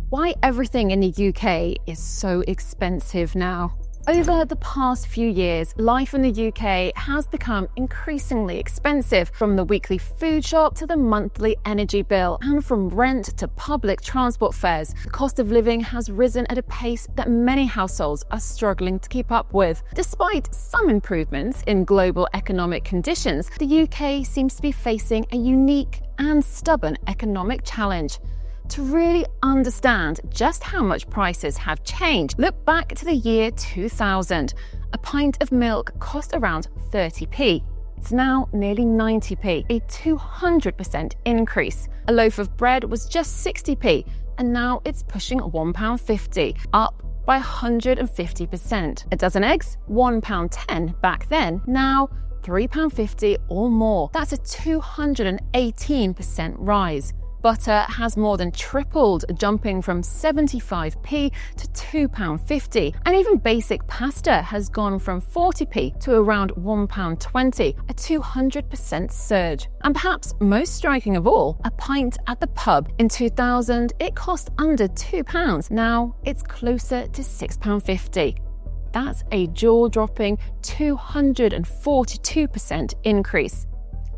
Why everything in the UK is so expensive now. Over the past few years, life in the UK has become increasingly expensive, from the weekly food shop to the monthly energy bill, and from rent to public transport fares. The cost of living has risen at a pace that many households are struggling to keep up with. Despite some improvements in global economic conditions, the UK seems to be facing a unique and stubborn economic challenge. To really understand just how much prices have changed, look back to the year 2000. A pint of milk cost around 30p. It's now nearly 90p, a 200% increase. A loaf of bread was just 60p, and now it's pushing £1.50, up by 150%. A dozen eggs, £1.10 back then, now £3.50 or more. That's a 218% rise. Butter has more than tripled, jumping from 75p to £2.50. And even basic pasta has gone from 40p to around £1.20, a 200% surge. And perhaps most striking of all, a pint at the pub. In 2000, it cost under £2. Now it's closer to £6.50. That's a jaw-dropping 242% increase.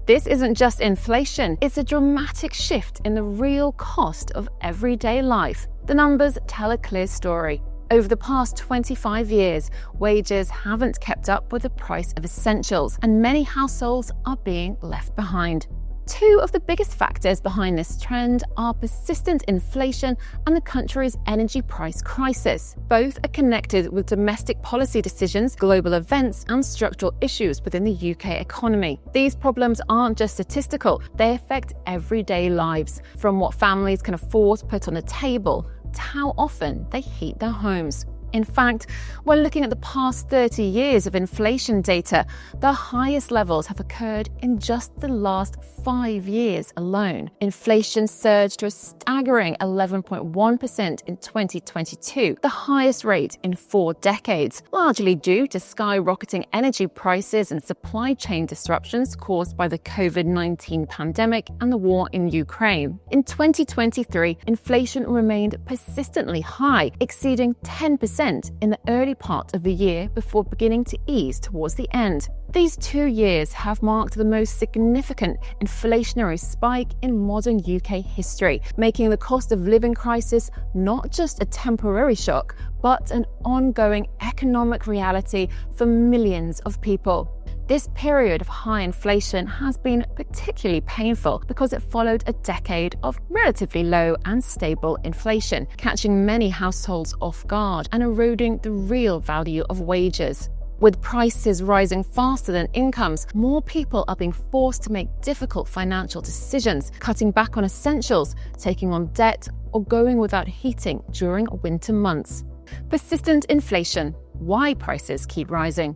This isn't just inflation, it's a dramatic shift in the real cost of everyday life. The numbers tell a clear story. Over the past 25 years, wages haven't kept up with the price of essentials, and many households are being left behind. Two of the biggest factors behind this trend are persistent inflation and the country's energy price crisis. Both are connected with domestic policy decisions, global events, and structural issues within the UK economy. These problems aren't just statistical, they affect everyday lives, from what families can afford to put on the table to how often they heat their homes. In fact, when looking at the past 30 years of inflation data, the highest levels have occurred in just the last 5 years alone. Inflation surged to a staggering 11.1% in 2022, the highest rate in 4 decades, largely due to skyrocketing energy prices and supply chain disruptions caused by the COVID-19 pandemic and the war in Ukraine. In 2023, inflation remained persistently high, exceeding 10% in the early part of the year before beginning to ease towards the end. These 2 years have marked the most significant inflationary spike in modern UK history, making the cost of living crisis not just a temporary shock, but an ongoing economic reality for millions of people. This period of high inflation has been particularly painful because it followed a decade of relatively low and stable inflation, catching many households off guard and eroding the real value of wages. With prices rising faster than incomes, more people are being forced to make difficult financial decisions, cutting back on essentials, taking on debt, or going without heating during winter months. Persistent inflation. Why prices keep rising?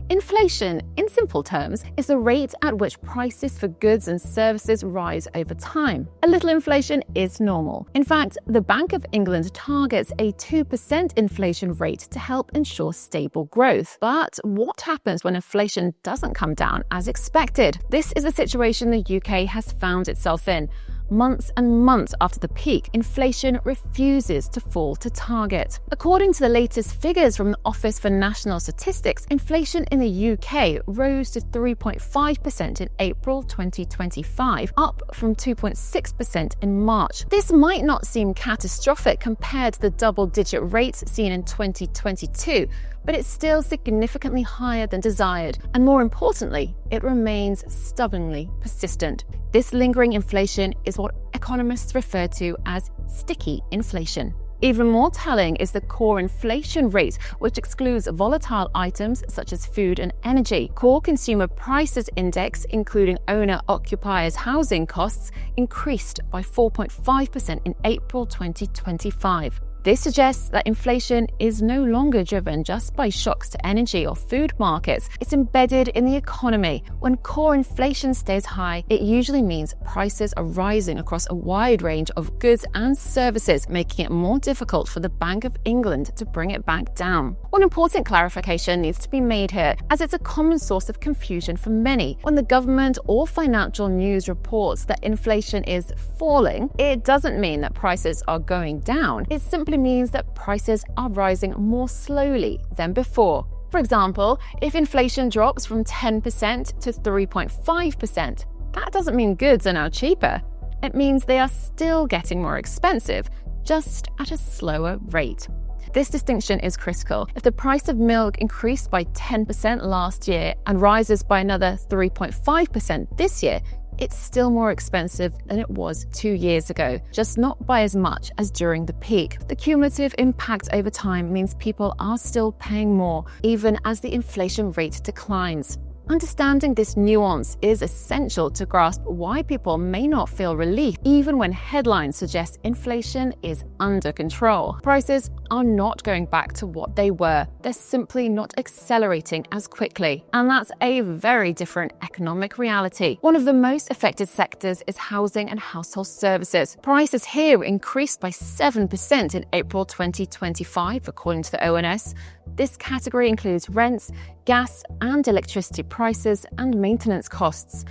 Inflation, in simple terms, is the rate at which prices for goods and services rise over time. A little inflation is normal. In fact, the Bank of England targets a 2% inflation rate to help ensure stable growth. But what happens when inflation doesn't come down as expected? This is a situation the UK has found itself in. Months and months after the peak, inflation refuses to fall to target. According to the latest figures from the Office for National Statistics, inflation in the UK rose to 3.5% in April 2025, up from 2.6% in March. This might not seem catastrophic compared to the double-digit rates seen in 2022, but it's still significantly higher than desired, and more importantly, it remains stubbornly persistent. This lingering inflation is what economists refer to as sticky inflation. Even more telling is the core inflation rate, which excludes volatile items such as food and energy. Core Consumer Prices Index, including owner-occupiers' housing costs, increased by 4.5% in April 2025. This suggests that inflation is no longer driven just by shocks to energy or food markets. It's embedded in the economy. When core inflation stays high, it usually means prices are rising across a wide range of goods and services, making it more difficult for the Bank of England to bring it back down. One important clarification needs to be made here, as it's a common source of confusion for many. When the government or financial news reports that inflation is falling, it doesn't mean that prices are going down. It simply means that prices are rising more slowly than before. For example, if inflation drops from 10% to 3.5%, that doesn't mean goods are now cheaper. It means they are still getting more expensive, just at a slower rate. This distinction is critical. If the price of milk increased by 10% last year and rises by another 3.5% this year, it's still more expensive than it was 2 years ago, just not by as much as during the peak. The cumulative impact over time means people are still paying more, even as the inflation rate declines. Understanding this nuance is essential to grasp why people may not feel relief even when headlines suggest inflation is under control. Prices are not going back to what they were. They're simply not accelerating as quickly. And that's a very different economic reality. One of the most affected sectors is housing and household services. Prices here increased by 7% in April 2025, according to the ONS. This category includes rents, gas and electricity prices, and maintenance costs.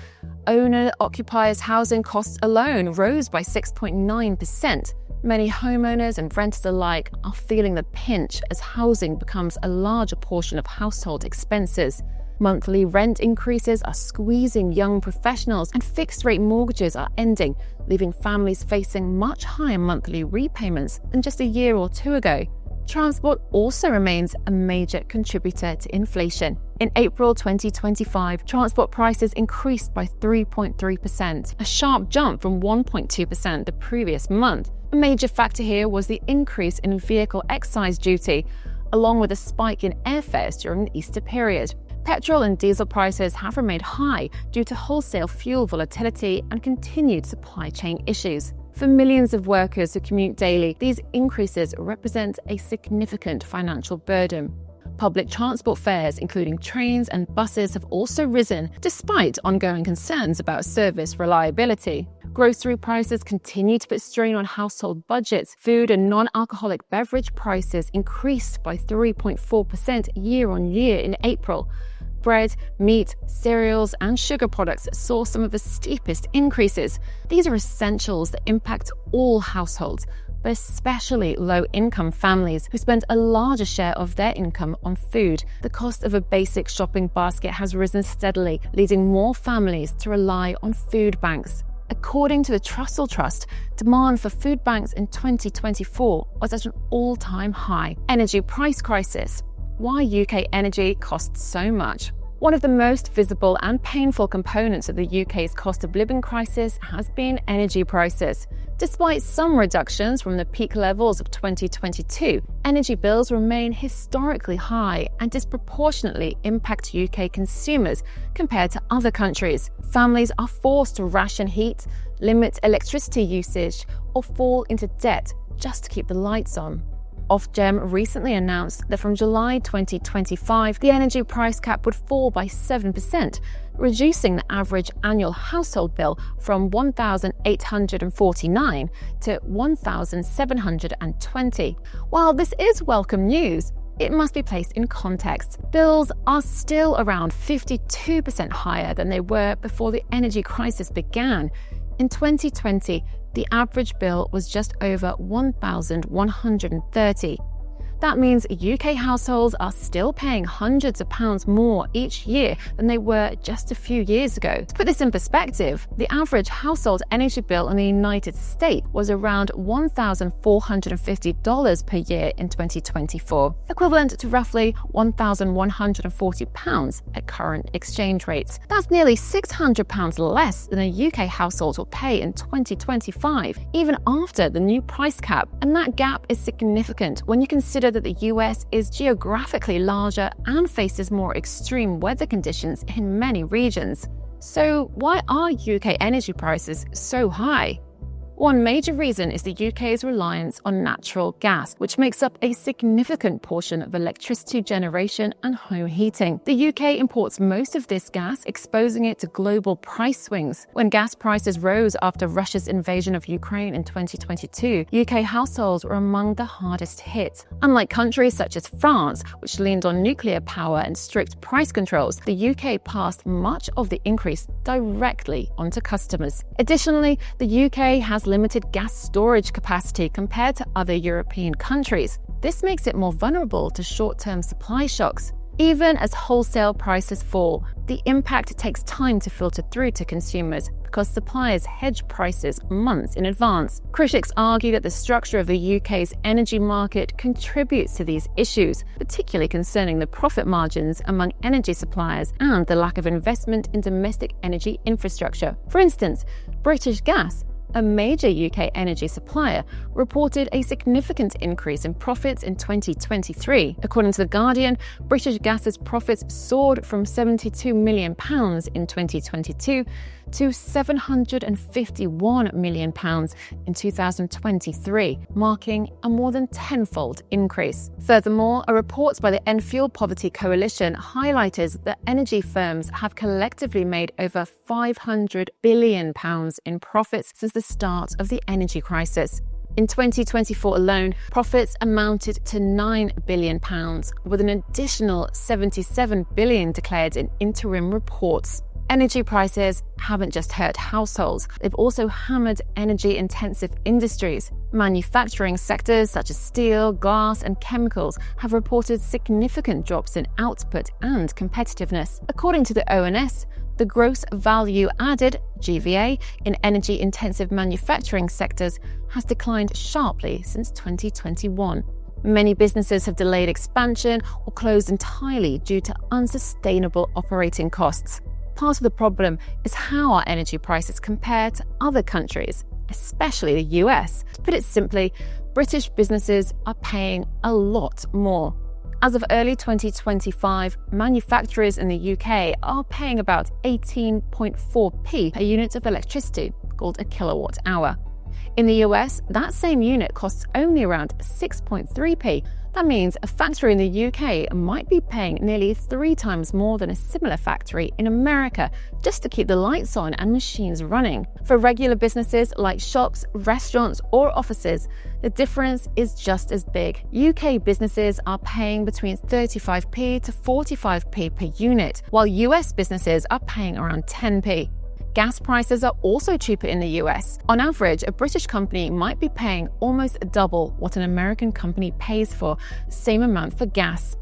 Owner-occupiers' housing costs alone rose by 6.9%. Many homeowners and renters alike are feeling the pinch as housing becomes a larger portion of household expenses. Monthly rent increases are squeezing young professionals, and fixed-rate mortgages are ending, leaving families facing much higher monthly repayments than just a year or two ago. Transport also remains a major contributor to inflation. In April 2025, transport prices increased by 3.3%, a sharp jump from 1.2% the previous month. A major factor here was the increase in vehicle excise duty, along with a spike in airfares during the Easter period. Petrol and diesel prices have remained high due to wholesale fuel volatility and continued supply chain issues. For millions of workers who commute daily, these increases represent a significant financial burden. Public transport fares, including trains and buses, have also risen, despite ongoing concerns about service reliability. Grocery prices continue to put strain on household budgets. Food and non-alcoholic beverage prices increased by 3.4% year-on-year in April. Bread, meat, cereals, and sugar products saw some of the steepest increases. These are essentials that impact all households, but especially low-income families who spend a larger share of their income on food. The cost of a basic shopping basket has risen steadily, leading more families to rely on food banks. According to the Trussell Trust, demand for food banks in 2024 was at an all-time high. Energy price crisis. Why UK energy costs so much. One of the most visible and painful components of the UK's cost of living crisis has been energy prices. Despite some reductions from the peak levels of 2022, energy bills remain historically high and disproportionately impact UK consumers compared to other countries. Families are forced to ration heat, limit electricity usage, or fall into debt just to keep the lights on. Ofgem recently announced that from July 2025, the energy price cap would fall by 7%, reducing the average annual household bill from $1,849 to $1,720. While this is welcome news, it must be placed in context. Bills are still around 52% higher than they were before the energy crisis began. In 2020, the average bill was just over $1,130. That means UK households are still paying hundreds of pounds more each year than they were just a few years ago. To put this in perspective, the average household energy bill in the United States was around $1,450 per year in 2024, equivalent to roughly £1,140 at current exchange rates. That's nearly £600 less than a UK household will pay in 2025, even after the new price cap. And that gap is significant when you consider that the US is geographically larger and faces more extreme weather conditions in many regions. So why are UK energy prices so high? One major reason is the UK's reliance on natural gas, which makes up a significant portion of electricity generation and home heating. The UK imports most of this gas, exposing it to global price swings. When gas prices rose after Russia's invasion of Ukraine in 2022, UK households were among the hardest hit. Unlike countries such as France, which leaned on nuclear power and strict price controls, the UK passed much of the increase directly onto customers. Additionally, the UK has limited gas storage capacity compared to other European countries. This makes it more vulnerable to short-term supply shocks. Even as wholesale prices fall, the impact takes time to filter through to consumers because suppliers hedge prices months in advance. Critics argue that the structure of the UK's energy market contributes to these issues, particularly concerning the profit margins among energy suppliers and the lack of investment in domestic energy infrastructure. For instance, British Gas, a major UK energy supplier, reported a significant increase in profits in 2023. According to The Guardian, British Gas's profits soared from £72 million in 2022 to £751 million in 2023, marking a more than tenfold increase. Furthermore, a report by the End Fuel Poverty Coalition highlighted that energy firms have collectively made over £500 billion in profits since the start of the energy crisis. In 2024 alone, profits amounted to £9 billion, with an additional £77 billion declared in interim reports. Energy prices haven't just hurt households, they've also hammered energy-intensive industries. Manufacturing sectors such as steel, glass, and chemicals have reported significant drops in output and competitiveness. According to the ONS, the gross value added, GVA, in energy-intensive manufacturing sectors has declined sharply since 2021. Many businesses have delayed expansion or closed entirely due to unsustainable operating costs. Part of the problem is how our energy prices compare to other countries, especially the US. To put it simply, British businesses are paying a lot more. As of early 2025, manufacturers in the UK are paying about 18.4p per unit of electricity, called a kilowatt hour. In the US, that same unit costs only around 6.3p. That means a factory in the UK might be paying nearly 3 times more than a similar factory in America just to keep the lights on and machines running. For regular businesses like shops, restaurants, or offices, the difference is just as big. UK businesses are paying between 35p to 45p per unit, while US businesses are paying around 10p. Gas prices are also cheaper in the US. On average, a British company might be paying almost double what an American company pays for the same amount for gas.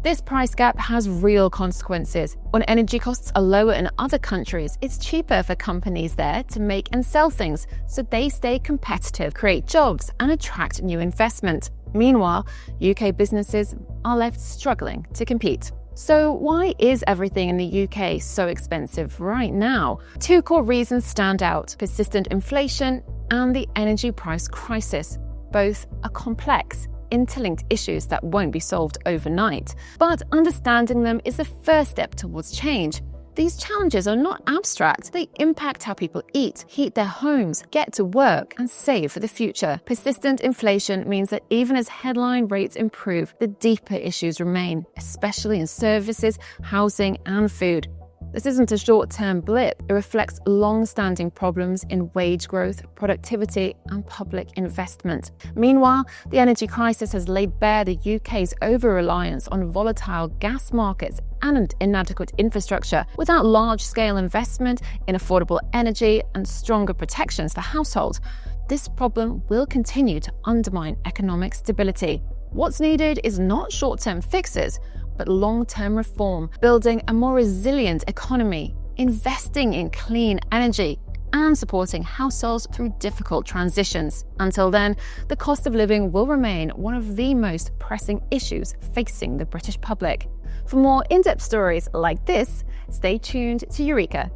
This price gap has real consequences. When energy costs are lower in other countries, it's cheaper for companies there to make and sell things, so they stay competitive, create jobs, and attract new investment. Meanwhile, UK businesses are left struggling to compete. So why is everything in the UK so expensive right now? 2 core reasons stand out: persistent inflation and the energy price crisis. Both are complex, interlinked issues that won't be solved overnight. But understanding them is the first step towards change. These challenges are not abstract. They impact how people eat, heat their homes, get to work, and save for the future. Persistent inflation means that even as headline rates improve, the deeper issues remain, especially in services, housing, and food. This isn't a short-term blip. It reflects long-standing problems in wage growth, productivity, and public investment. Meanwhile, the energy crisis has laid bare the UK's over-reliance on volatile gas markets and inadequate infrastructure. Without large-scale investment in affordable energy and stronger protections for households, this problem will continue to undermine economic stability. What's needed is not short-term fixes, but long-term reform, building a more resilient economy, investing in clean energy, and supporting households through difficult transitions. Until then, the cost of living will remain one of the most pressing issues facing the British public. For more in-depth stories like this, stay tuned to Eureka.